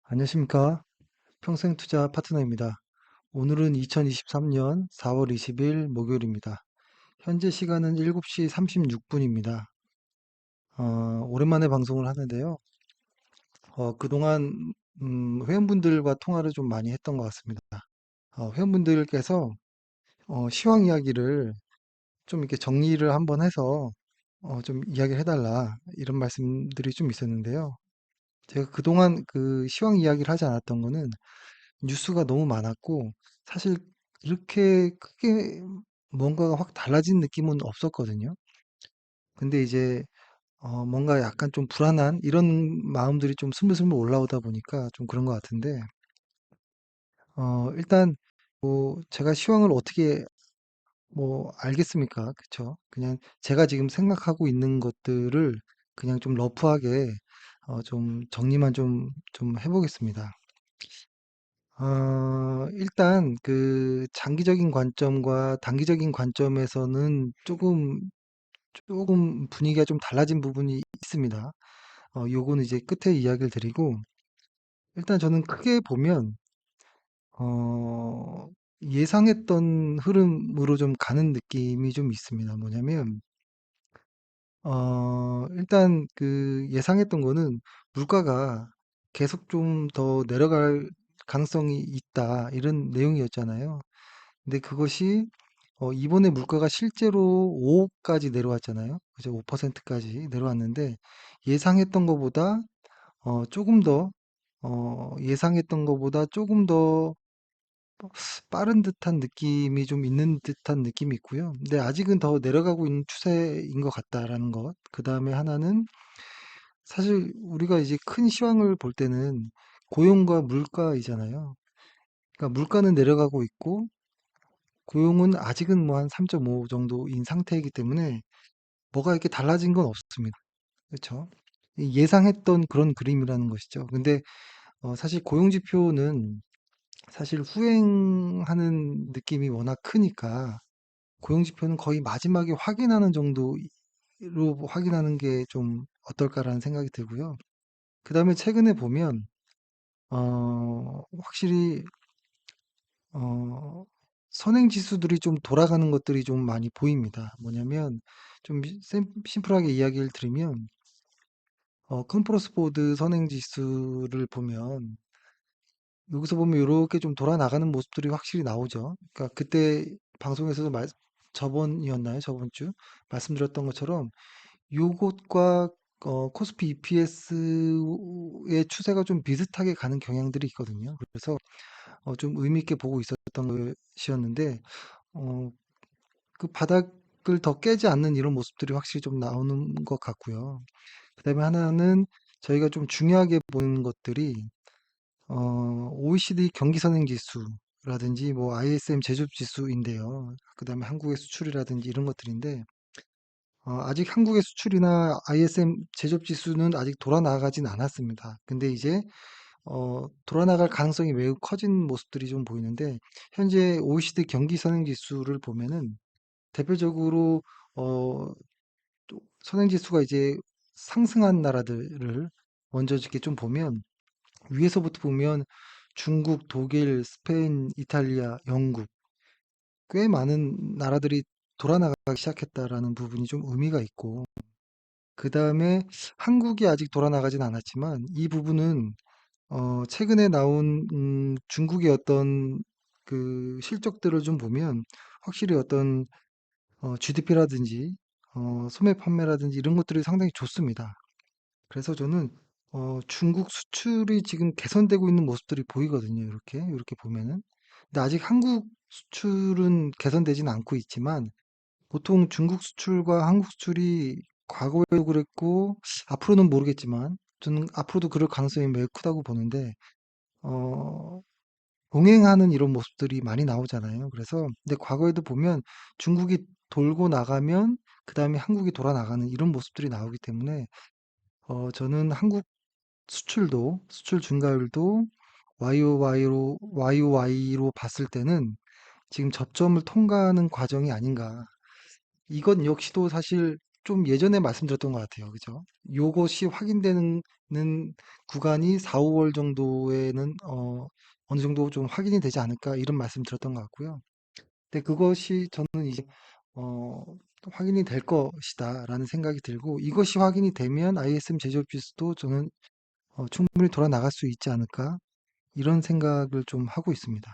안녕하십니까? 평생투자 파트너입니다. 오늘은 2023년 4월 20일 목요일입니다. 현재 시간은 7시 36분입니다. 오랜만에 방송을 하는데요. 그동안 회원분들과 통화를 좀 많이 했던 것 같습니다. 회원분들께서 시황 이야기를 좀 이렇게 정리를 한번 해서 좀 이야기를 해달라 이런 말씀들이 좀 있었는데요. 제가 그동안 그 시황 이야기를 하지 않았던 거는 뉴스가 너무 많았고 사실 이렇게 크게 뭔가가 확 달라진 느낌은 없었거든요. 근데 이제 뭔가 약간 좀 불안한 이런 마음들이 좀 스물스물 올라오다 보니까 좀 그런 것 같은데 일단 뭐 제가 시황을 어떻게 뭐 알겠습니까? 그쵸? 그냥 제가 지금 생각하고 있는 것들을 그냥 좀 러프하게 좀 정리만 좀 해보겠습니다. 일단 그 장기적인 관점과 단기적인 관점에서는 조금 분위기가 좀 달라진 부분이 있습니다. 요거는 이제 끝에 이야기를 드리고, 일단 저는 크게 보면, 어, 예상했던 흐름으로 좀 가는 느낌이 좀 있습니다. 뭐냐면, 일단 그 예상했던 거는 물가가 계속 좀 더 내려갈 가능성이 있다, 이런 내용이었잖아요. 근데 그것이 이번에 물가가 실제로 5까지 내려왔잖아요. 그죠? 5%까지 내려왔는데 예상했던 것보다 조금 더 예상했던 것보다 조금 더 빠른 듯한 느낌이 좀 있는 듯한 느낌이 있고요. 근데 아직은 더 내려가고 있는 추세인 것 같다라는 것. 그 다음에 하나는 사실 우리가 이제 큰 시황을 볼 때는 고용과 물가이잖아요. 그러니까 물가는 내려가고 있고 고용은 아직은 뭐 한 3.5 정도인 상태이기 때문에 뭐가 이렇게 달라진 건 없습니다. 그렇죠? 예상했던 그런 그림이라는 것이죠. 근데 사실 고용 지표는 사실 후행하는 느낌이 워낙 크니까 고용 지표는 거의 마지막에 확인하는 정도로 확인하는 게 좀 어떨까라는 생각이 들고요. 그다음에 최근에 보면 확실히 어, 선행 지수들이 좀 돌아가는 것들이 좀 많이 보입니다. 뭐냐면 좀 심플하게 이야기를 드리면 컨프로스보드 선행 지수를 보면 여기서 보면 이렇게 좀 돌아 나가는 모습들이 확실히 나오죠. 그러니까 그때 방송에서도 저번이었나요? 저번 주 말씀드렸던 것처럼 요것과 코스피 EPS의 추세가 좀 비슷하게 가는 경향들이 있거든요. 그래서 좀 의미 있게 보고 있었던 것이었는데 어, 그 바닥을 더 깨지 않는 이런 모습들이 확실히 좀 나오는 것 같고요. 그다음에 하나는 저희가 좀 중요하게 보는 것들이 OECD 경기선행지수라든지 뭐 ISM 제조지수인데요. 그다음에 한국의 수출이라든지 이런 것들인데 아직 한국의 수출이나 ISM 제조지수는 아직 돌아 나가진 않았습니다. 근데 이제 돌아 나갈 가능성이 매우 커진 모습들이 좀 보이는데 현재 OECD 경기선행지수를 보면은 대표적으로 어, 또 선행지수가 이제 상승한 나라들을 먼저 이렇게 좀 보면 위에서부터 보면 중국, 독일, 스페인, 이탈리아, 영국 꽤 많은 나라들이 돌아나가기 시작했다라는 부분이 좀 의미가 있고 그 다음에 한국이 아직 돌아나가진 않았지만 이 부분은 최근에 나온 중국의 어떤 그 실적들을 좀 보면 확실히 어떤 GDP라든지 소매 판매라든지 이런 것들이 상당히 좋습니다. 그래서 저는 중국 수출이 지금 개선되고 있는 모습들이 보이거든요. 이렇게 보면은. 근데 아직 한국 수출은 개선되진 않고 있지만 보통 중국 수출과 한국 수출이 과거에도 그랬고 앞으로는 모르겠지만 저는 앞으로도 그럴 가능성이 매우 크다고 보는데 어, 동행하는 이런 모습들이 많이 나오잖아요. 그래서 근데 과거에도 보면 중국이 돌고 나가면 그 다음에 한국이 돌아 나가는 이런 모습들이 나오기 때문에 저는 한국 수출 증가율도 YOY로 봤을 때는 지금 접점을 통과하는 과정이 아닌가. 이건 역시도 사실 좀 예전에 말씀드렸던 것 같아요. 그죠? 요것이 확인되는 구간이 4, 5월 정도에는 어느 정도 좀 확인이 되지 않을까 이런 말씀 드렸던 것 같고요. 근데 그것이 저는 이제 어, 확인이 될 것이다라는 생각이 들고 이것이 확인이 되면 ISM 제조업 지수도 저는 충분히 돌아 나갈 수 있지 않을까 이런 생각을 좀 하고 있습니다.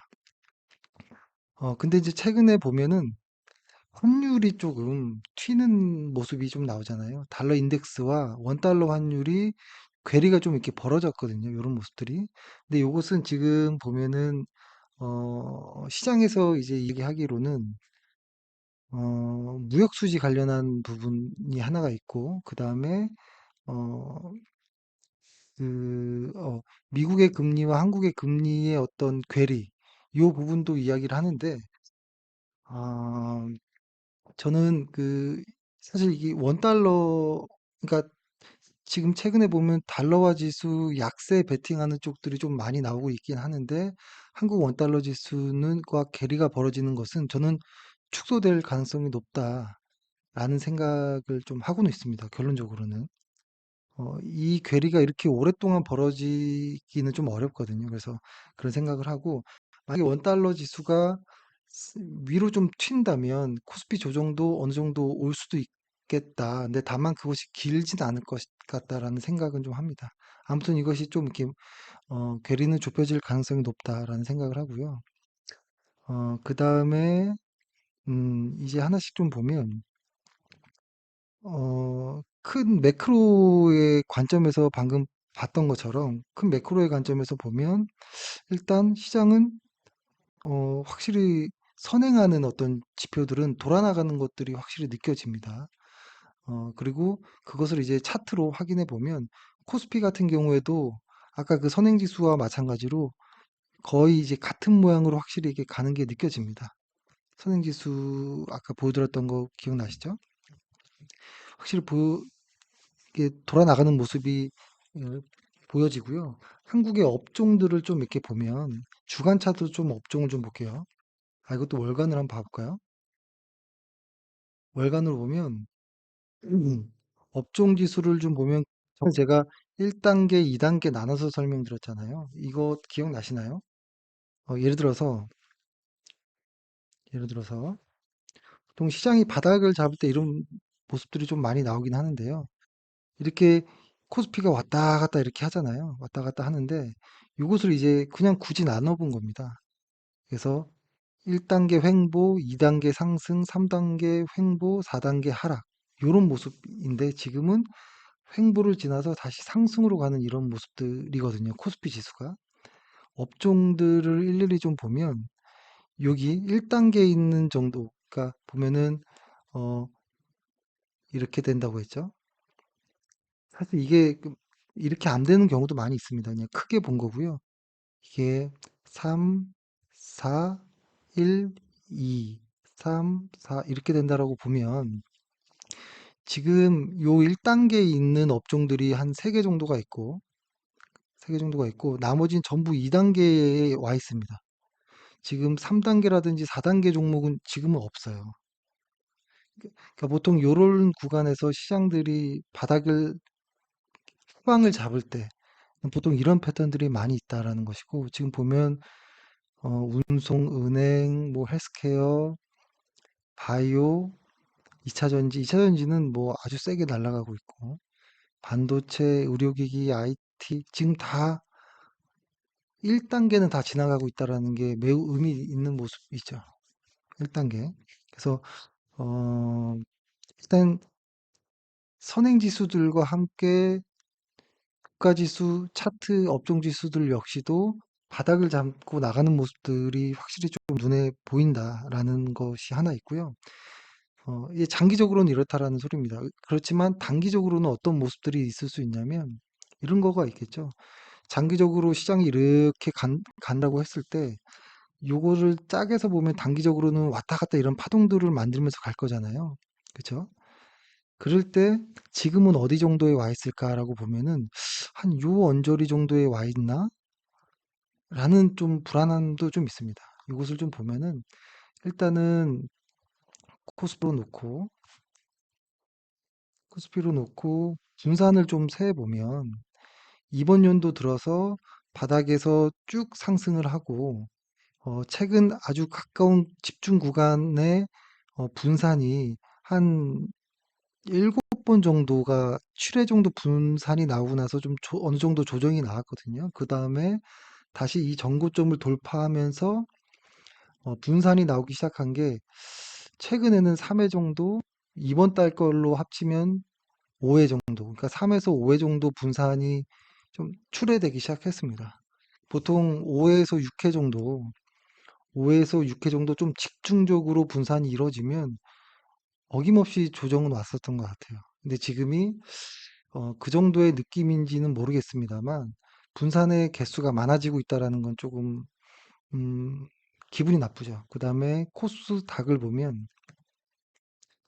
근데 이제 최근에 보면은 환율이 조금 튀는 모습이 좀 나오잖아요. 달러 인덱스와 원달러 환율이 괴리가 좀 이렇게 벌어졌거든요. 이런 모습들이. 근데 이것은 지금 보면은 시장에서 이제 얘기하기로는 무역 수지 관련한 부분이 하나가 있고 그다음에 어, 미국의 금리와 한국의 금리의 어떤 괴리 이 부분도 이야기를 하는데 아, 저는 사실 이게 원달러 그러니까 지금 최근에 보면 달러화 지수 약세 베팅하는 쪽들이 좀 많이 나오고 있긴 하는데 한국 원달러 지수는과 괴리가 벌어지는 것은 저는 축소될 가능성이 높다라는 생각을 좀 하고는 있습니다. 결론적으로는. 이 괴리가 이렇게 오랫동안 벌어지기는 좀 어렵거든요. 그래서 그런 생각을 하고, 만약에 원달러 지수가 위로 좀 튄다면 코스피 조정도 어느 정도 올 수도 있겠다. 근데 다만 그것이 길진 않을 것 같다라는 생각은 좀 합니다. 아무튼 이것이 좀 이렇게, 괴리는 좁혀질 가능성이 높다라는 생각을 하고요. 그 다음에, 이제 하나씩 좀 보면, 큰 매크로의 관점에서 방금 봤던 것처럼 큰 매크로의 관점에서 보면 일단 시장은 확실히 선행하는 어떤 지표들은 돌아나가는 것들이 확실히 느껴집니다. 그리고 그것을 이제 차트로 확인해 보면 코스피 같은 경우에도 아까 그 선행지수와 마찬가지로 거의 이제 같은 모양으로 확실히 이게 가는 게 느껴집니다. 선행지수 아까 보여드렸던 거 기억나시죠? 확실히 이게 돌아나가는 모습이 어, 보여지고요. 한국의 업종들을 좀 이렇게 보면 주간 차트 좀 업종을 좀 볼게요. 이것도 월간을 한번 봐볼까요? 월간으로 보면 업종 지수를 좀 보면 전에 제가 1단계, 2단계 나눠서 설명드렸잖아요. 이거 기억나시나요? 예를 들어서 보통 시장이 바닥을 잡을 때 이런 모습들이 좀 많이 나오긴 하는데요. 이렇게 코스피가 왔다 갔다 이렇게 하잖아요. 왔다 갔다 하는데 이것을 이제 그냥 굳이 나눠본 겁니다. 그래서 1단계 횡보, 2단계 상승, 3단계 횡보, 4단계 하락. 이런 모습인데 지금은 횡보를 지나서 다시 상승으로 가는 이런 모습들이거든요. 코스피 지수가. 업종들을 일일이 좀 보면 여기 1단계에 있는 정도, 그러니까 보면은 어, 이렇게 된다고 했죠. 사실 이게 이렇게 안 되는 경우도 많이 있습니다. 그냥 크게 본 거고요. 이게 3, 4, 1, 2, 3, 4 이렇게 된다라고 보면 지금 요 1단계에 있는 업종들이 한 3개 정도가 있고 3개 정도가 있고 나머지는 전부 2단계에 와 있습니다. 지금 3단계라든지 4단계 종목은 지금은 없어요. 그러니까 보통 요런 구간에서 시장들이 바닥을 후방을 잡을 때 보통 이런 패턴들이 많이 있다라는 것이고 지금 보면 운송, 은행, 뭐 헬스케어, 바이오, 2차전지, 2차전지는 뭐 아주 세게 날아가고 있고 반도체, 의료기기, IT 지금 다 1단계는 다 지나가고 있다라는 게 매우 의미 있는 모습이죠. 1단계. 그래서 어, 일단 선행지수들과 함께 국가지수, 차트, 업종지수들 역시도 바닥을 잡고 나가는 모습들이 확실히 좀 눈에 보인다라는 것이 하나 있고요. 이게 장기적으로는 이렇다라는 소리입니다. 그렇지만 단기적으로는 어떤 모습들이 있을 수 있냐면 이런 거가 있겠죠. 장기적으로 시장이 이렇게 간다고 했을 때 요거를 짝에서 보면 단기적으로는 왔다 갔다 이런 파동들을 만들면서 갈 거잖아요. 그쵸? 그럴 때 지금은 어디 정도에 와 있을까라고 보면은 한 요 언저리 정도에 와 있나? 라는 좀 불안함도 좀 있습니다. 이것을 좀 보면은 일단은 코스프로 놓고 코스피로 놓고 분산을 좀 세보면 이번 연도 들어서 바닥에서 쭉 상승을 하고 최근 아주 가까운 집중 구간의 분산이 한 7번 정도가 7회 정도 분산이 나오고 나서 좀 어느 정도 조정이 나왔거든요. 그 다음에 다시 이 전고점을 돌파하면서 분산이 나오기 시작한 게 최근에는 3회 정도, 이번 달 걸로 합치면 5회 정도, 그러니까 3에서 5회 정도 분산이 좀 출회되기 시작했습니다. 보통 5회에서 6회 정도, 5회에서 6회 정도 좀 집중적으로 분산이 이루어지면 어김없이 조정은 왔었던 것 같아요. 근데 지금이 그 정도의 느낌인지는 모르겠습니다만 분산의 개수가 많아지고 있다라는 건 조금 음, 기분이 나쁘죠. 그 다음에 코스닥을 보면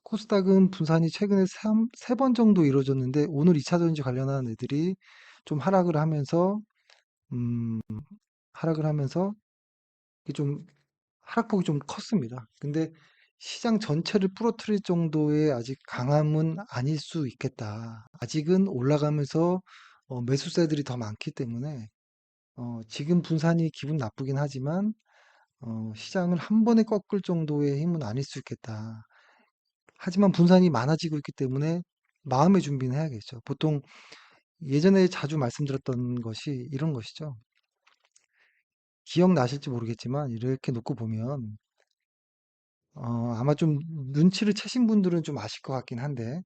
코스닥은 분산이 최근에 3번 정도 이루어졌는데 오늘 2차 전지 관련한 애들이 좀 음, 하락을 하면서 이게 좀 하락폭이 좀 컸습니다. 근데 시장 전체를 부러뜨릴 정도의 아직 강함은 아닐 수 있겠다. 아직은 올라가면서 매수세들이 더 많기 때문에 지금 분산이 기분 나쁘긴 하지만 시장을 한 번에 꺾을 정도의 힘은 아닐 수 있겠다. 하지만 분산이 많아지고 있기 때문에 마음의 준비는 해야겠죠. 보통 예전에 자주 말씀드렸던 것이 이런 것이죠. 기억나실지 모르겠지만 이렇게 놓고 보면 아마 좀 눈치를 채신 분들은 좀 아실 것 같긴 한데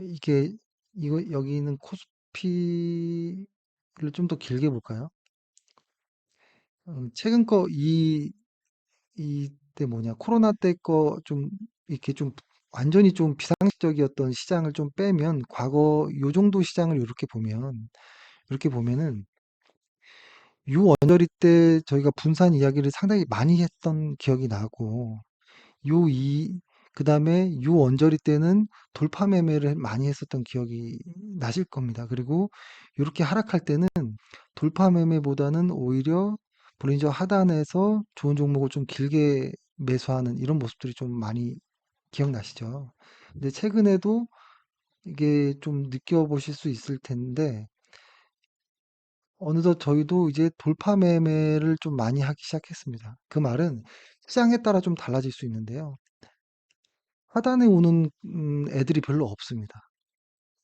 이게 이거 여기 있는 코스피를 좀 더 길게 볼까요? 최근 거 이때 뭐냐 코로나 때 거 좀 이렇게 좀 완전히 좀 비상식적이었던 시장을 좀 빼면 과거 요 정도 시장을 이렇게 보면은 요 언저리 때 저희가 분산 이야기를 상당히 많이 했던 기억이 나고 요 그다음에 요 언저리 때는 돌파 매매를 많이 했었던 기억이 나실 겁니다. 그리고 요렇게 하락할 때는 돌파 매매보다는 오히려 브레인저 하단에서 좋은 종목을 좀 길게 매수하는 이런 모습들이 좀 많이 기억나시죠? 근데 최근에도 이게 좀 느껴보실 수 있을 텐데 어느덧 저희도 이제 돌파 매매를 좀 많이 하기 시작했습니다. 그 말은 시장에 따라 좀 달라질 수 있는데요. 하단에 오는 애들이 별로 없습니다.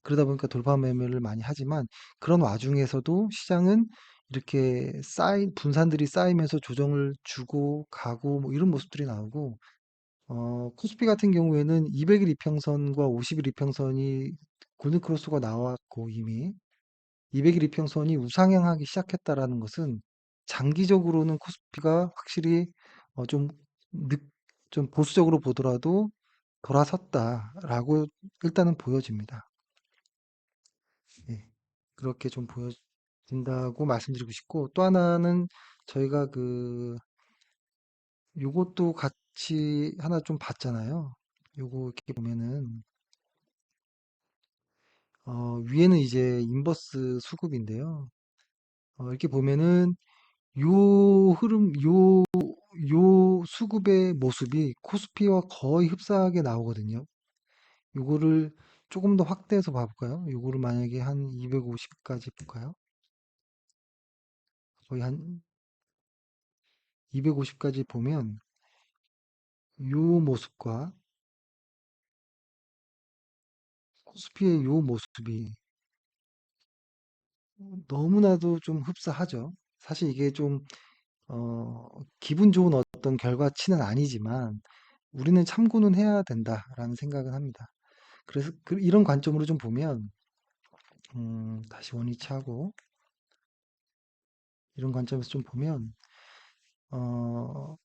그러다 보니까 돌파 매매를 많이 하지만 그런 와중에서도 시장은 이렇게 분산들이 쌓이면서 조정을 주고 가고 뭐 이런 모습들이 나오고 코스피 같은 경우에는 200일 이평선과 50일 이평선이 골든크로스가 나왔고 이미 200일 이평선이 우상향하기 시작했다라는 것은 장기적으로는 코스피가 확실히 좀 좀 보수적으로 보더라도 돌아섰다라고 일단은 보여집니다. 예. 그렇게 좀 보여진다고 말씀드리고 싶고 또 하나는 저희가 요것도 같이 하나 좀 봤잖아요. 요거 이렇게 보면은 위에는 이제 인버스 수급인데요. 이렇게 보면은 요 흐름, 요 수급의 모습이 코스피와 거의 흡사하게 나오거든요. 요거를 조금 더 확대해서 봐볼까요? 요거를 만약에 한 250까지 볼까요? 거의 한 250까지 보면 요 모습과 코스피의 요 모습이 너무나도 좀 흡사하죠. 사실 이게 좀, 기분 좋은 어떤 결과치는 아니지만 우리는 참고는 해야 된다라는 생각은 합니다. 그래서 이런 관점으로 좀 보면, 다시 원위치하고 이런 관점에서 좀 보면, 어,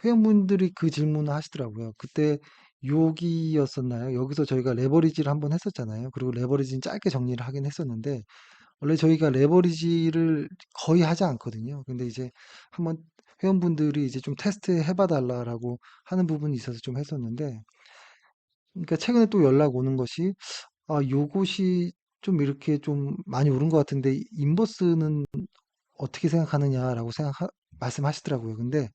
회원분들이 그 질문을 하시더라고요. 그때 여기였었나요? 여기서 저희가 레버리지를 한번 했었잖아요. 그리고 레버리지는 짧게 정리를 하긴 했었는데, 원래 저희가 레버리지를 거의 하지 않거든요. 근데 이제 한번 회원분들이 이제 좀 테스트 해봐 달라라고 하는 부분이 있어서 좀 했었는데, 그러니까 최근에 또 연락 오는 것이, 요것이 좀 이렇게 좀 많이 오른 것 같은데, 인버스는 어떻게 생각하느냐라고 말씀하시더라고요. 근데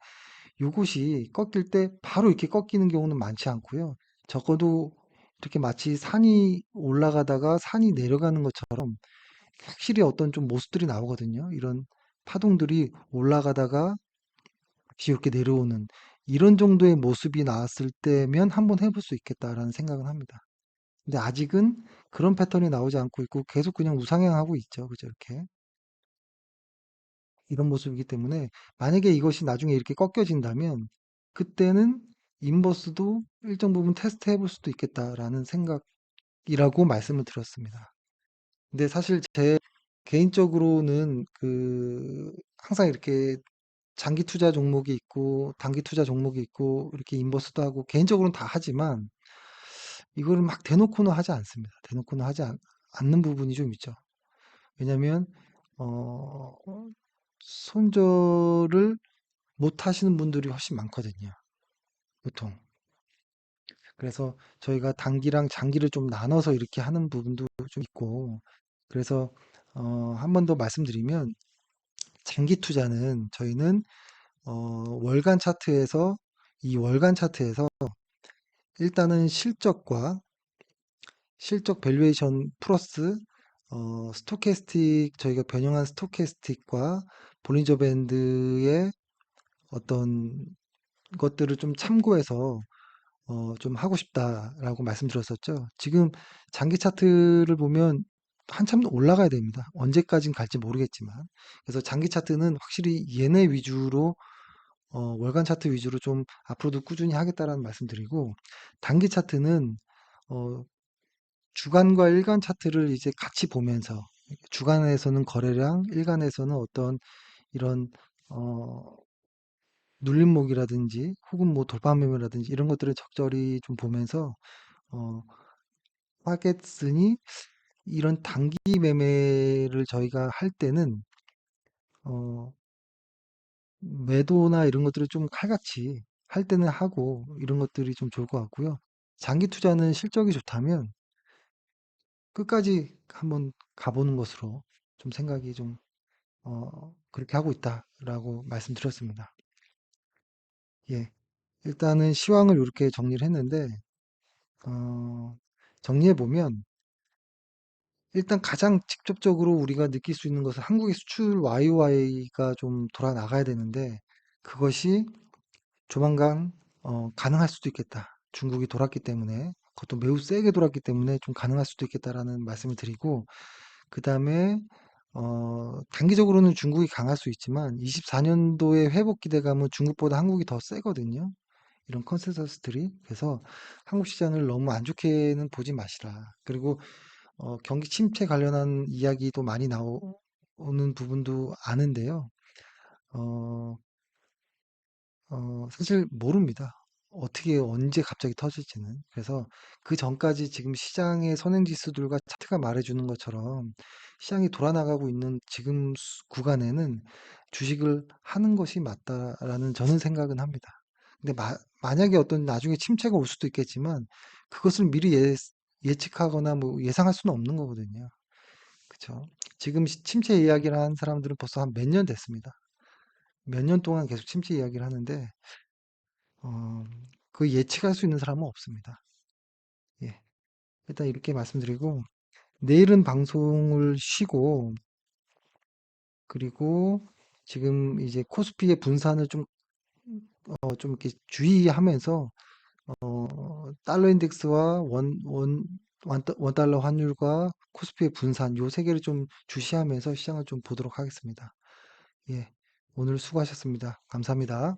요것이 꺾일 때 바로 이렇게 꺾이는 경우는 많지 않고요. 적어도 이렇게 마치 산이 올라가다가 산이 내려가는 것처럼 확실히 어떤 좀 모습들이 나오거든요. 이런 파동들이 올라가다가 다시 이렇게 내려오는 이런 정도의 모습이 나왔을 때면 한번 해볼 수 있겠다라는 생각은 합니다. 근데 아직은 그런 패턴이 나오지 않고 있고 계속 그냥 우상향하고 있죠. 그죠? 이렇게. 이런 모습이기 때문에 만약에 이것이 나중에 이렇게 꺾여진다면 그때는 인버스도 일정 부분 테스트 해볼 수도 있겠다라는 생각이라고 말씀을 드렸습니다. 근데 사실 제 개인적으로는 항상 이렇게 장기 투자 종목이 있고 단기 투자 종목이 있고 이렇게 인버스도 하고 개인적으로는 다 하지만 이거를 막 대놓고는 하지 않습니다. 대놓고는 않는 부분이 좀 있죠. 왜냐면 어, 손절을 못 하시는 분들이 훨씬 많거든요. 보통. 그래서 저희가 단기랑 장기를 좀 나눠서 이렇게 하는 부분도 좀 있고 그래서 한 번 더 말씀드리면 장기 투자는 저희는 월간 차트에서 이 월간 차트에서 일단은 실적 밸류에이션 플러스 스토캐스틱 저희가 변형한 스토캐스틱과 볼린저 밴드의 어떤 것들을 좀 참고해서 좀 하고 싶다라고 말씀드렸었죠. 지금 장기 차트를 보면 한참 올라가야 됩니다. 언제까진 갈지 모르겠지만. 그래서 장기 차트는 확실히 얘네 위주로 월간 차트 위주로 좀 앞으로도 꾸준히 하겠다라는 말씀드리고 단기 차트는 어, 주간과 일간 차트를 이제 같이 보면서 주간에서는 거래량, 일간에서는 어떤 이런 어, 눌림목이라든지 혹은 뭐 돌파 매매라든지 이런 것들을 적절히 좀 보면서 어, 하겠으니 이런 단기 매매를 저희가 할 때는 어, 매도나 이런 것들을 좀 칼같이 할 때는 하고 이런 것들이 좀 좋을 것 같고요. 장기 투자는 실적이 좋다면 끝까지 한번 가보는 것으로 좀 생각이 좀 그렇게 하고 있다라고 말씀드렸습니다. 예. 일단은 시황을 이렇게 정리를 했는데 어, 정리해 보면 일단 가장 직접적으로 우리가 느낄 수 있는 것은 한국의 수출 YOY가 좀 돌아 나가야 되는데 그것이 조만간 가능할 수도 있겠다. 중국이 돌았기 때문에 그것도 매우 세게 돌았기 때문에 좀 가능할 수도 있겠다라는 말씀을 드리고 그 다음에 단기적으로는 중국이 강할 수 있지만 24년도의 회복 기대감은 중국보다 한국이 더 세거든요. 이런 컨센서스들이. 그래서 한국 시장을 너무 안 좋게는 보지 마시라. 그리고 경기 침체 관련한 이야기도 많이 나오는 부분도 아는데요. 어, 사실 모릅니다. 어떻게 언제 갑자기 터질지는. 그래서 그 전까지 지금 시장의 선행지수들과 차트가 말해주는 것처럼 시장이 돌아나가고 있는 지금 구간에는 주식을 하는 것이 맞다라는 저는 생각은 합니다. 근데 만약에 어떤 나중에 침체가 올 수도 있겠지만 그것을 미리 예측하거나 뭐 예상할 수는 없는 거거든요. 그쵸? 지금 침체 이야기를 하는 사람들은 벌써 한 몇 년 됐습니다. 몇 년 동안 계속 침체 이야기를 하는데 어, 그 예측할 수 있는 사람은 없습니다. 예. 일단 이렇게 말씀드리고, 내일은 방송을 쉬고, 그리고 지금 이제 코스피의 분산을 좀 이렇게 주의하면서, 달러 인덱스와 원 달러 환율과 코스피의 분산, 요 세 개를 좀 주시하면서 시장을 좀 보도록 하겠습니다. 예. 오늘 수고하셨습니다. 감사합니다.